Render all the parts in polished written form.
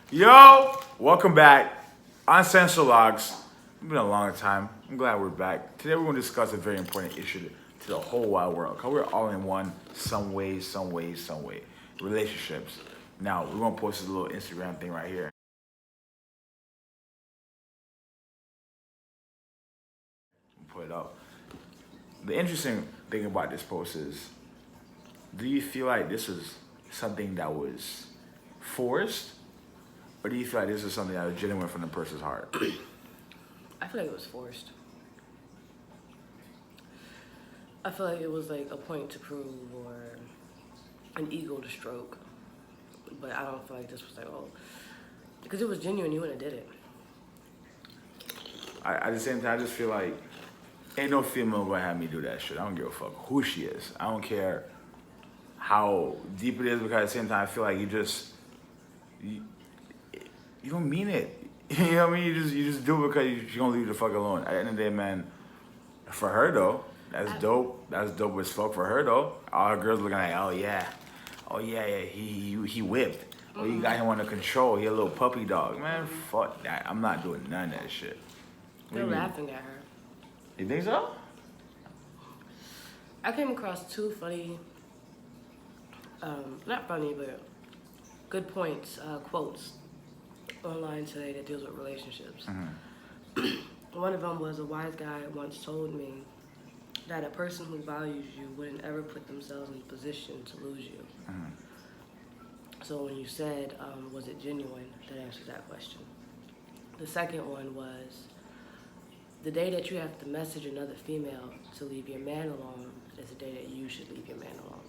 Yo, welcome back. Uncensored Logs. It's been a long time. I'm glad we're back. Today we're going to discuss a very important issue to the whole wide world. Cause we're all in one, some way. Relationships. Now we're going to post this little Instagram thing right here. Put it up. The interesting thing about this post is, do you feel like this is something that was forced, or do you feel like this is something that was genuine from the person's heart? I feel like it was forced. I feel like it was like a point to prove or an ego to stroke. But I don't feel like this was like, oh, because it was genuine, you wouldn't have did it. At the same time, I just feel like ain't no female gonna have me do that shit. I don't give a fuck who she is. I don't care how deep it is, because at the same time, I feel like you don't mean it. You know what I mean? You just do it because you're gonna leave you the fuck alone. At the end of the day, man, for her though, that's dope. That's dope as fuck for her though. All her girls looking like, oh yeah, he whipped. Oh, you got him under control. He a little puppy dog. Man, fuck that. I'm not doing none of that shit. They're laughing at her. You think so? I came across two funny, not funny, but good points, quotes online today that deals with relationships. One of them was, a wise guy once told me that a person who values you wouldn't ever put themselves in a position to lose you. So when you said, was it genuine, that answers that question. The second one was, the day that you have to message another female to leave your man alone is the day that you should leave your man alone.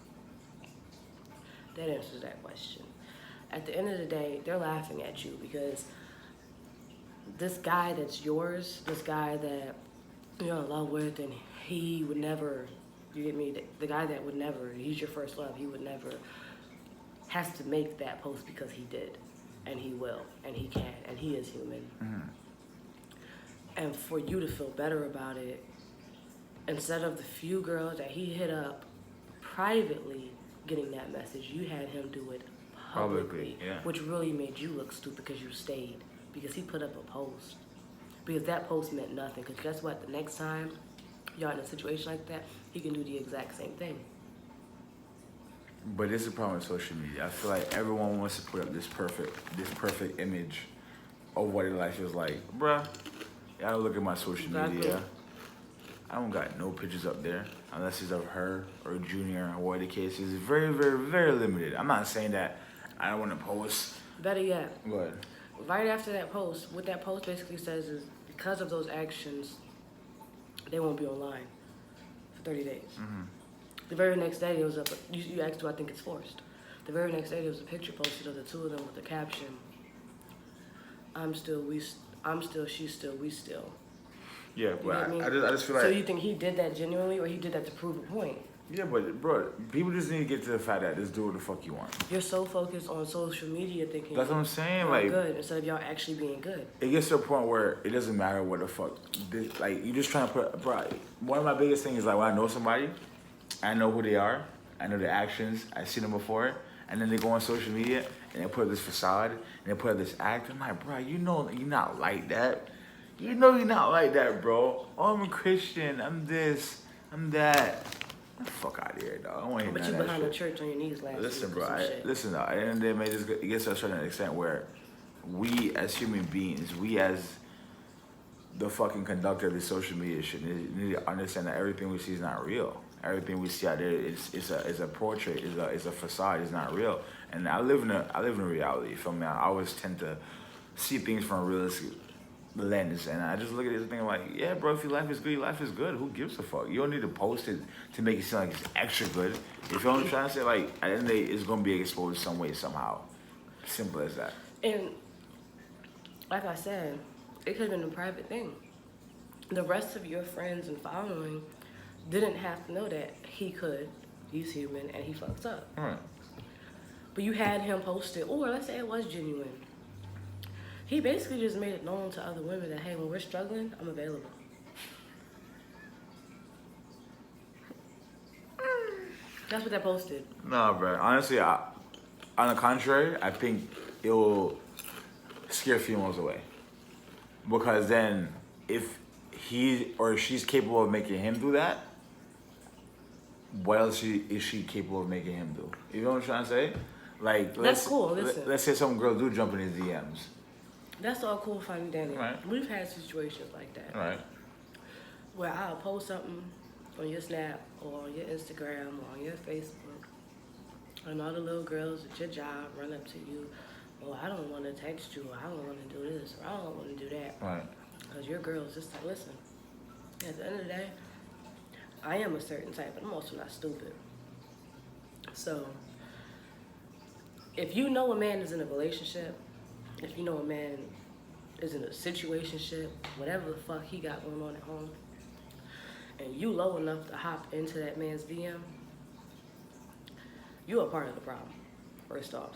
That answers that question. At the end of the day, they're laughing at you because this guy that's yours, this guy that you're in love with, and he would never, you get me, the guy that would never, he's your first love, he would never, has to make that post because he did, and he will, and he can, and he is human. And for you to feel better about it, instead of the few girls that he hit up privately getting that message, you had him do it publicly, yeah. Which really made you look stupid because you stayed, because he put up a post. Because that post meant nothing, because guess what? The next time y'all in a situation like that, he can do the exact same thing. But this is the problem with social media. I feel like everyone wants to put up this perfect image of what their life is like. Bruh, y'all look at my social media. I don't got no pictures up there unless it's of her or Junior or what the case is. It's very, very, very limited. I'm not saying that I don't want to post. Better yet, Go ahead. right after that post, what that post basically says is, because of those actions, they won't be online for 30 days. The very next day, there was you asked, do I think it's forced? The very next day, there was a picture posted of the two of them with the caption, I'm still, she's still, we still. Yeah, You but get me? I just feel like. So you think he did that genuinely, or he did that to prove a point? Yeah, but bro, people just need to get to the fact that just do what the fuck you want. You're so focused on social media thinking That's what I'm saying. you're Like, good instead of y'all actually being good. it gets to a point where it doesn't matter what the fuck. Like, you just trying to put. Bro, one of my biggest things is like, when I know somebody, I know who they are, I know their actions, I've seen them before, and then they go on social media and they put up this facade and they put up this act. I'm like, bro, you know you're not like that. You know you're not like that, bro. Oh, I'm a Christian. I'm this. I'm that. Get the fuck out of here, dog. I don't want to hear But none you of that behind shit. the church on your knees last Listen, week bro. or some shit. Listen, though. At the end of the day, man, it gets to a certain extent where we as human beings, we as the fucking conductor of the social media shit, need to understand that everything we see is not real. Everything we see out there is a portrait, is a facade, is not real. And I live in a reality. From now, I always tend to see things from a realistic lens, and I just look at this thing like, yeah, bro, if your life is good, your life is good. Who gives a fuck? You don't need to post it to make it seem like it's extra good. You feel what I'm trying to say? Like, at the end of the day, it's gonna be exposed some way, somehow. Simple as that. And like I said, it could have been a private thing. The rest of your friends and following didn't have to know that he's human, and he fucks up. But you had him post it, or let's say it was genuine. He basically just made it known to other women that, hey, when we're struggling, I'm available. That's what that posted. No, bro. Honestly, on the contrary, I think it will scare females away. Because then, if he or she's capable of making him do that, what else is she capable of making him do? You know what I'm trying to say? Like, That's cool. Listen. let's say some girl do jump in his DMs. That's all cool, fine, and dandy. Right. We've had situations like that. Right. Where I'll post something on your Snap or on your Instagram or on your Facebook, and all the little girls at your job run up to you, oh, I don't want to text you, or I don't want to do this, or I don't want to do that. Right. Because your girl's just like, listen, at the end of the day, I am a certain type, but I'm also not stupid. So, if you know a man is in a relationship, if you know a man is in a situationship, whatever the fuck he got going on at home, and you low enough to hop into that man's DM, you are part of the problem, first off.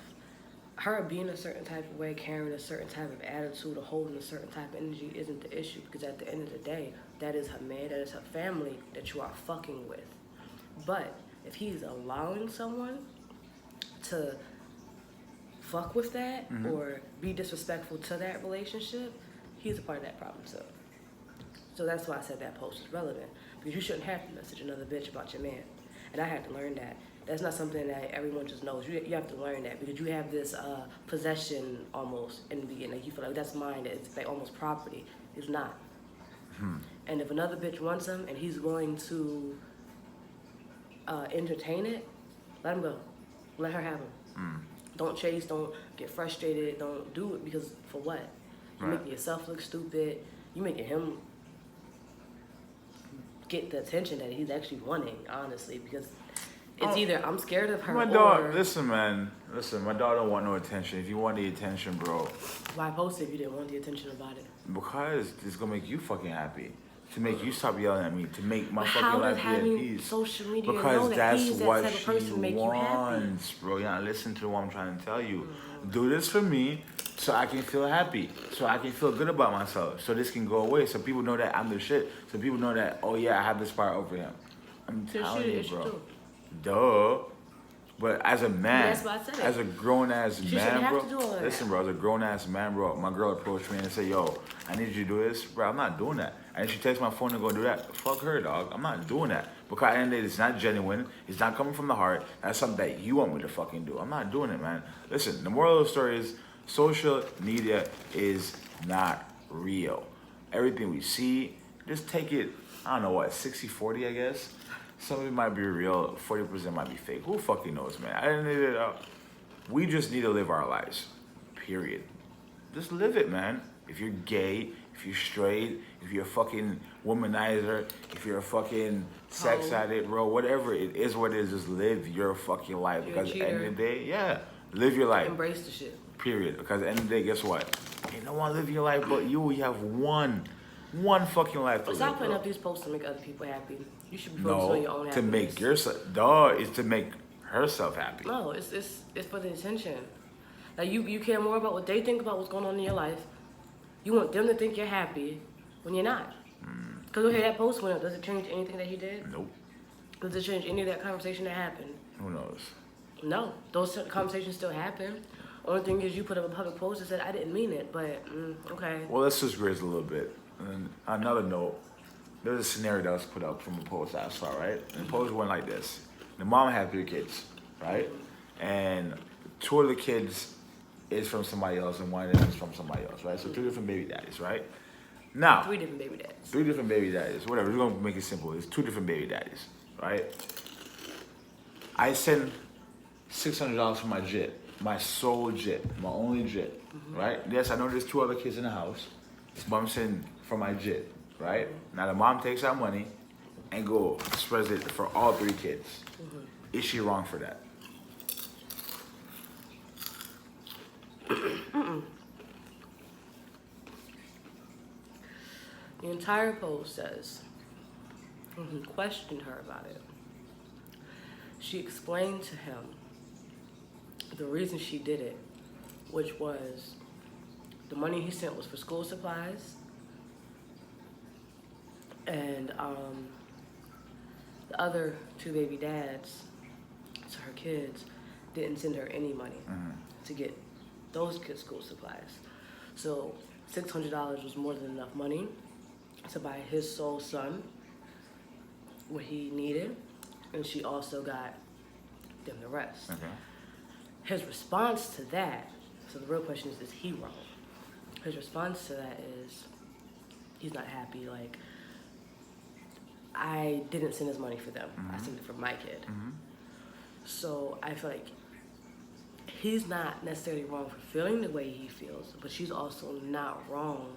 Her being a certain type of way, carrying a certain type of attitude, or holding a certain type of energy isn't the issue, because at the end of the day, that is her man, that is her family that you are fucking with. But if he's allowing someone to fuck with that or be disrespectful to that relationship, he's a part of that problem too. So that's why I said that post is relevant, because you shouldn't have to message another bitch about your man. And I had to learn that. That's not something that everyone just knows. You have to learn that, because you have this possession almost in the beginning. Like you feel like that's mine, it's like almost property. It's not. And if another bitch wants him and he's going to entertain it, let him go. Let her have him. Don't chase, don't get frustrated, don't do it, because for what? You're making yourself look stupid. You're making him get the attention that he's actually wanting, honestly, because it's either I'm scared of her My dog, listen, man. Listen, my dog don't want no attention. If you want the attention, bro. Why post it if you didn't want the attention about it? Because it's gonna make you fucking happy. To make you stop yelling at me. To make my But fucking how life does be at having peace. social media Because know that that's he's that what type of person she to make you happy? wants, bro. You're not listening to what I'm trying to tell you. Do this for me so I can feel happy. So I can feel good about myself. So this can go away. So people know that I'm the shit. So people know that, oh yeah, I have this power over him. I'm telling you, bro. Duh. But as a man, that's why I said it. as a grown ass She man, shouldn't have bro. to do all that. Listen, bro, as a grown ass man, bro, my girl approached me and said, yo, I need you to do this. Bro, I'm not doing that. And she takes my phone and go do that. Fuck her, dog. I'm not doing that. Because at the end of the day, it's not genuine. It's not coming from the heart. That's something that you want me to fucking do. I'm not doing it, man. Listen, the moral of the story is social media is not real. Everything we see, just take it, I don't know what, 60-40, I guess. Some of it might be real, 40% might be fake. Who fucking knows, man? I didn't need it. We just need to live our lives, period. Just live it, man. If you're gay, if you're straight, if you're a fucking womanizer, if you're a fucking sex addict, bro, whatever it is, what it is, just live your fucking life. You're Because a at the end cheater. of the day, yeah, live your life. Embrace the shit. Period. Because at the end of the day, guess what? Ain't no one live your life but you. You have one fucking life to But live, stop putting bro. up these posts to make other people happy. You should be focused on your own No, happiness. to make yourself, dog, is to make herself happy. No, it's for the attention. Like you care more about what they think about what's going on in your life. You want them to think you're happy when you're not. Because okay, that post went up. Does it change anything that he did? Nope. Does it change any of that conversation that happened? Who knows? No, those conversations still happen. Only thing is you put up a public post and said, I didn't mean it, but okay. Well, let's just graze a little bit. And another note, there's a scenario that was put up from a post I saw, right? And the post went like this. The mom had 3 kids, right? And 2 of the kids is from somebody else and 1 of them is from somebody else, right? So 2 different baby daddies, right? Now, 3 different baby dads. 3 different baby daddies, whatever. We're gonna make it simple. It's 2 different baby daddies, right? I send $600 for my JIT, my sole JIT, my only JIT, right? Yes, I know there's 2 other kids in the house, but I'm sending for my JIT, right? Now the mom takes that money and go spreads it for all 3 kids. Is she wrong for that? The entire post says, when he questioned her about it, she explained to him the reason she did it, which was the money he sent was for school supplies, and the other 2 baby dads, so her kids, didn't send her any money to get those kids school supplies. So $600 was more than enough money to buy his sole son what he needed, and she also got them the rest. Okay. His response to that, so the real question is he wrong? His response to that is he's not happy. Like, I didn't send his money for them. I sent it for my kid. So I feel like he's not necessarily wrong for feeling the way he feels, but she's also not wrong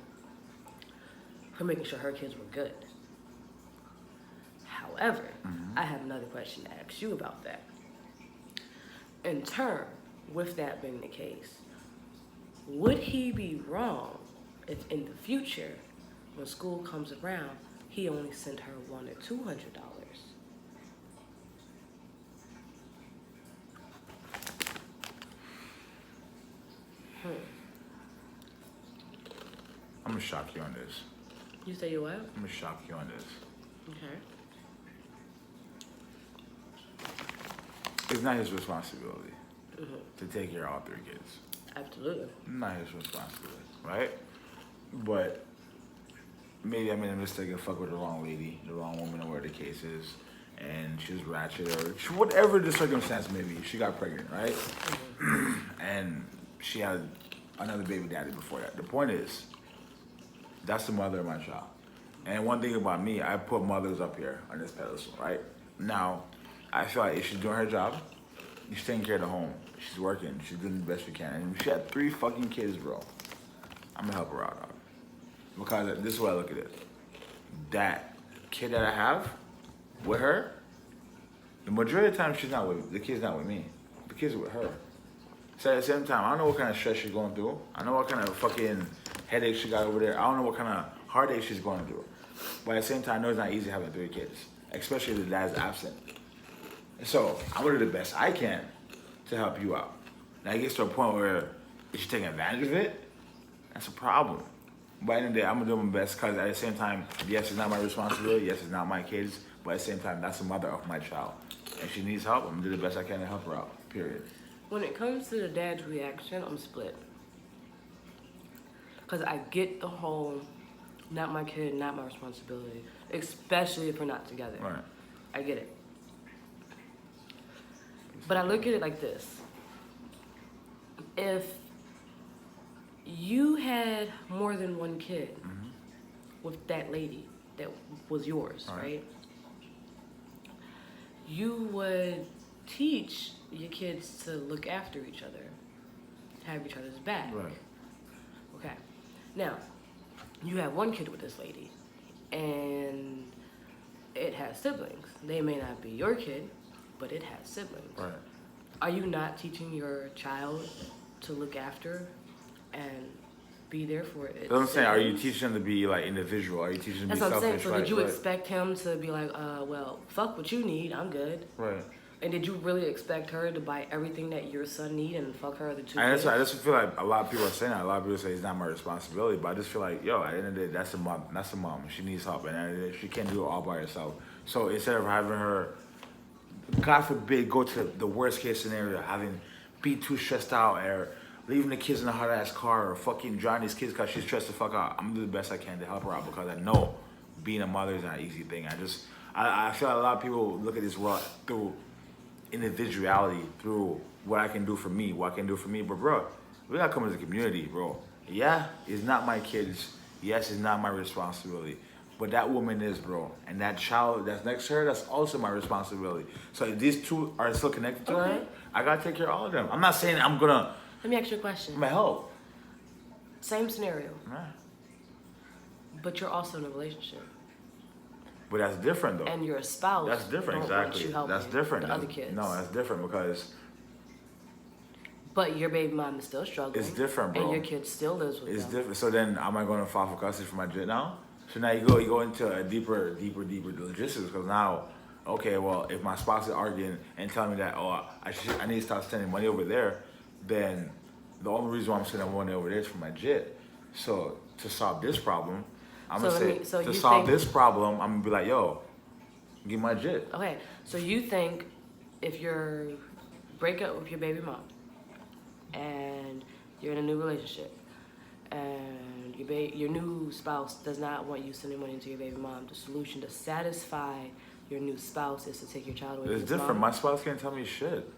for making sure her kids were good. However, I have another question to ask you about that. In turn, with that being the case, would he be wrong if in the future, when school comes around, he only sent her $100 or $200? I'm gonna shock you on this. You say you what? I'm gonna shock you on this. Okay. It's not his responsibility to take care of all 3 kids. Absolutely. Not his responsibility, right? But maybe I made a mistake and fuck with the wrong lady, the wrong woman, or whatever the case is, and she was ratchet or whatever the circumstance may be. She got pregnant, right? And she had another baby daddy before that. The point is, that's the mother of my child. And one thing about me, I put mothers up here on this pedestal, right? Now, I feel like if she's doing her job, she's taking care of the home, she's working, she's doing the best she can. And if she had 3 fucking kids, bro, I'm gonna help her out, dog. Because this is what I look at it. That kid that I have with her, the majority of the time the kid's not with me. The kid's with her. So at the same time, I don't know what kind of stress she's going through. I know what kind of fucking headache she got over there. I don't know what kind of heartache she's going through. But at the same time, I know it's not easy having 3 kids, especially if the dad's absent. So I'm gonna do the best I can to help you out. Now it gets to a point where if she's taking advantage of it, that's a problem. But at the end of the day, I'm gonna do my best because at the same time, yes, it's not my responsibility. Yes, it's not my kids. But at the same time, that's the mother of my child. And she needs help. I'm gonna do the best I can to help her out, period. When it comes to the dad's reaction, I'm split. Because I get the whole, not my kid, not my responsibility. Especially if we're not together. Right. I get it. But I look at it like this. If you had more than one kid with that lady that was yours, right? You would teach your kids to look after each other, have each other's back. Right. Okay. Now, you have one kid with this lady, and it has siblings. They may not be your kid, but it has siblings. Right. Are you not teaching your child to look after and be there for it? That's what I'm saying. Are you teaching them to be like individual? Are you teaching them to be That's what I'm selfish? saying. So did you expect him to be like, well, fuck what you need, I'm good. Right. And did you really expect her to buy everything that your son need and fuck her the 2 And kids? that's why I just feel like a lot of people are saying that. A lot of people say it's not my responsibility, but I just feel like, yo, at the end of the day, that's the mom. That's the mom. She needs help, and at the end of the day, she can't do it all by herself. So instead of having her, God forbid, go to the worst case scenario, be too stressed out, or leaving the kids in a hot ass car, or fucking driving these kids because she's stressed the fuck out, I'm gonna do the best I can to help her out because I know being a mother is not an easy thing. I feel like a lot of people look at this world through individuality, through what I can do for me, But bro, we gotta come as a community, bro. Yeah, it's not my kids. Yes, it's not my responsibility. But that woman is, bro. And that child that's next to her, that's also my responsibility. So if these 2 are still connected to her, I gotta take care of all of them. I'm not saying I'm gonna... Let me ask you a question. I'm gonna help. Same scenario. Right. But you're also in a relationship. But that's different, though. And you're a spouse. That's different, don't want exactly. you helping That's different. the other kids. No, that's different because... But your baby mom is still struggling. It's different, bro. And your kid still lives with It's them. different. So then, am I going to file for custody for my jit now? So now you go into a deeper logistics because now, okay, well, if my spouse is arguing and telling me that, oh, I need to start sending money over there, then the only reason why I'm sending money over there is for my jit. So to solve this problem, I'm gonna say to solve this problem, I'm gonna be like, yo, give my jit. Okay, so you think if you're break up with your baby mom and you're in a new relationship and your new spouse does not want you sending money to your baby mom, the solution to satisfy your new spouse is to take your child away from It's his different. mom. My spouse can't tell me shit.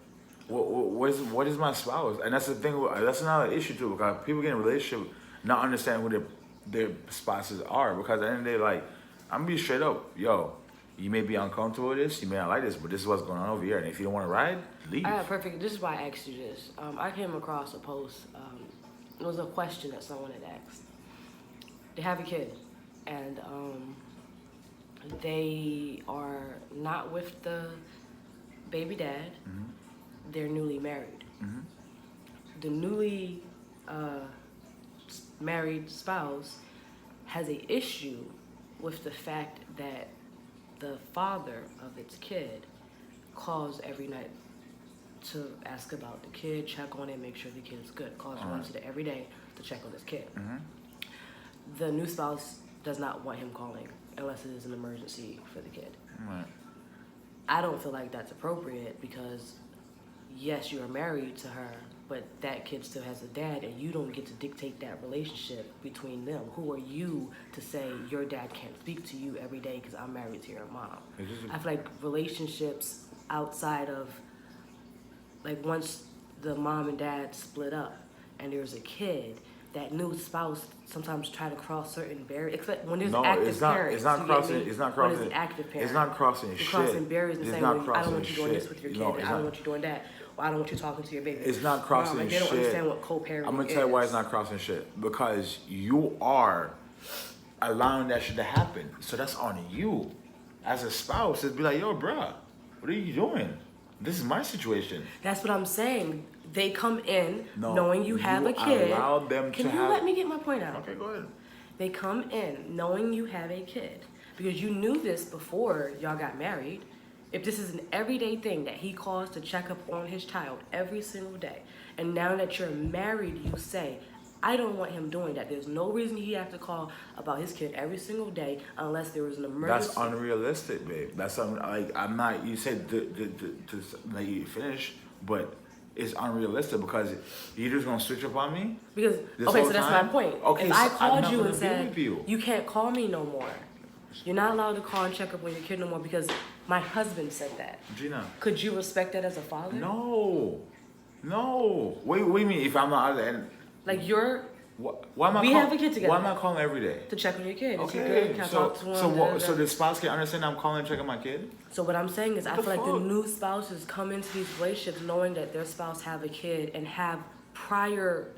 What is my spouse? And that's the thing. That's another issue too, because people get in a relationship not understand who their spouses are. Because at the end of the day, like, I'm gonna be straight up, yo. You may be uncomfortable with this, you may not like this, but this is what's going on over here. And if you don't want to ride, leave. I have perfect. This is why I asked you this. I came across a post. It was a question that someone had asked. They have a kid, and they are not with the baby dad. Mm-hmm. They're newly married. Mm-hmm. The newly married spouse has a issue with the fact that the father of its kid calls every night to ask about the kid, check on it, make sure the kid is good. Calls once a day, every day to check on this kid. Mm-hmm. The new spouse does not want him calling unless it is an emergency for the kid. Right. I don't feel like that's appropriate because, yes, you are married to her, but that kid still has a dad, and you don't get to dictate that relationship between them. Who are you to say your dad can't speak to you every day because I'm married to your mom? I feel like relationships outside of, like, once the mom and dad split up and there's a kid, that new spouse sometimes try to cross certain barriers. Except when there's active parents. It's not crossing. When there's active parents. It's not crossing You're shit. crossing barriers and It's saying, not well, I don't crossing want you doing this shit. with your kid. No, I don't want you doing that. Or I don't want you talking to your baby. It's not crossing and they shit. don't understand what co-parenting is. I'm gonna tell you why it's not crossing shit. Because you are allowing that shit to happen. So that's on you. As a spouse, it'd be like, yo, bruh, what are you doing? This is my situation. That's what I'm saying. They come in No, knowing you have a kid. Allow them Can to you have... let me get my point out? Okay, go ahead. They come in knowing you have a kid because you knew this before y'all got married. If this is an everyday thing that he calls to check up on his child every single day, and now that you're married, you say, I don't want him doing that. There's no reason he has to call about his kid every single day unless there was an emergency. That's unrealistic, babe. That's like, I'm not. You said to let you finish, but it's unrealistic because you're just gonna switch up on me. Because this okay, whole so that's time? my point. Okay, if so I I'm called not you gonna and be said with you. you can't call me no more, you're not allowed to call and check up on your kid no more because my husband said that. Gina. Could you respect that as a father? No. What do you mean? If I'm not, and Like you're. why am I? We have a kid together. Why am I calling every day? To check on your kid. Is he good? Okay, Can I so talk to him? so the spouse can understand I'm calling and checking my kid. So what I'm saying is, I What feel the like the fuck? new spouses come into these relationships knowing that their spouse have a kid and have prior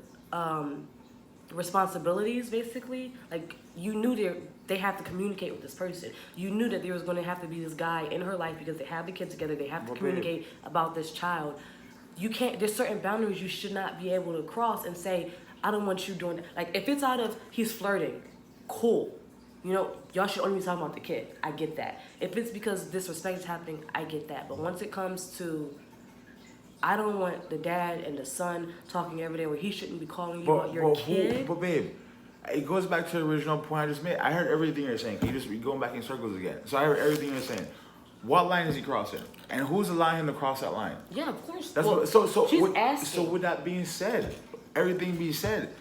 responsibilities. Basically, like you knew they have to communicate with this person. You knew that there was going to have to be this guy in her life because they have the kid together. They have to communicate about this child. You can't. There's certain boundaries you should not be able to cross and say, I don't want you doing that. Like, if it's out of he's flirting, cool. You know, y'all should only be talking about the kid. I get that. If it's because disrespect is happening, I get that. But once it comes to, I don't want the dad and the son talking every day where he shouldn't be calling you about your kid. But babe, it goes back to the original point I just made. I heard everything you're saying. You're going back in circles again. So I heard everything you're saying. What line is he crossing? And who's allowing him to cross that line? Yeah, of course. That's well, what, so she's with, asking. so with that being said, everything being said,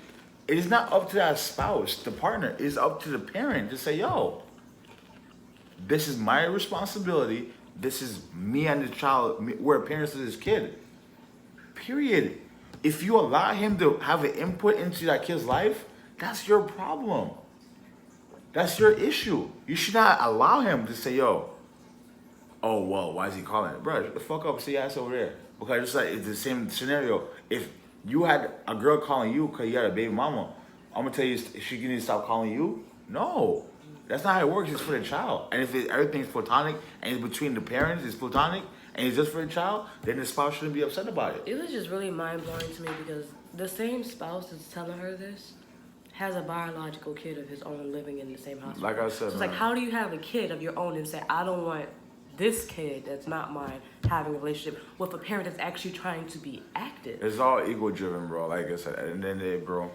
it is not up to that spouse, the partner. It is up to the parent to say, yo, this is my responsibility. This is me and the child. We're parents of this kid. Period. If you allow him to have an input into that kid's life, that's your problem. That's your issue. You should not allow him to say, yo, oh, well, why is he calling it? Bro, shut the fuck up and say your ass over there. Because it's like, it's the same scenario. If you had a girl calling you because you had a baby mama, I'm going to tell you, is she going to stop calling you? No. That's not how it works. It's for the child. And if everything's platonic and it's between the parents, it's platonic, and it's just for the child, then the spouse shouldn't be upset about it. It was just really mind-blowing to me because the same spouse that's telling her this has a biological kid of his own living in the same hospital. Like I said, so it's like, how do you have a kid of your own and say, I don't want this kid that's not mine having a relationship with a parent that's actually trying to be active? It's all ego-driven, bro. Like I said, at the end of the day, bro,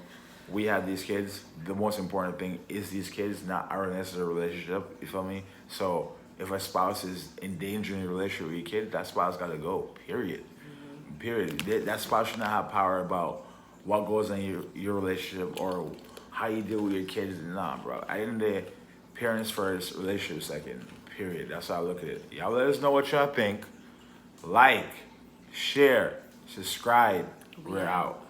we have these kids. The most important thing is these kids, not our necessary relationship. You feel me? So if a spouse is endangering your relationship with your kid, that spouse got to go, period. Mm-hmm. Period. That spouse should not have power about what goes in your relationship or how you deal with your kids. Nah, bro. At the end of the day, parents first, relationship second. Period. That's how I look at it. Y'all let us know what y'all think. Like, share, subscribe. We're out.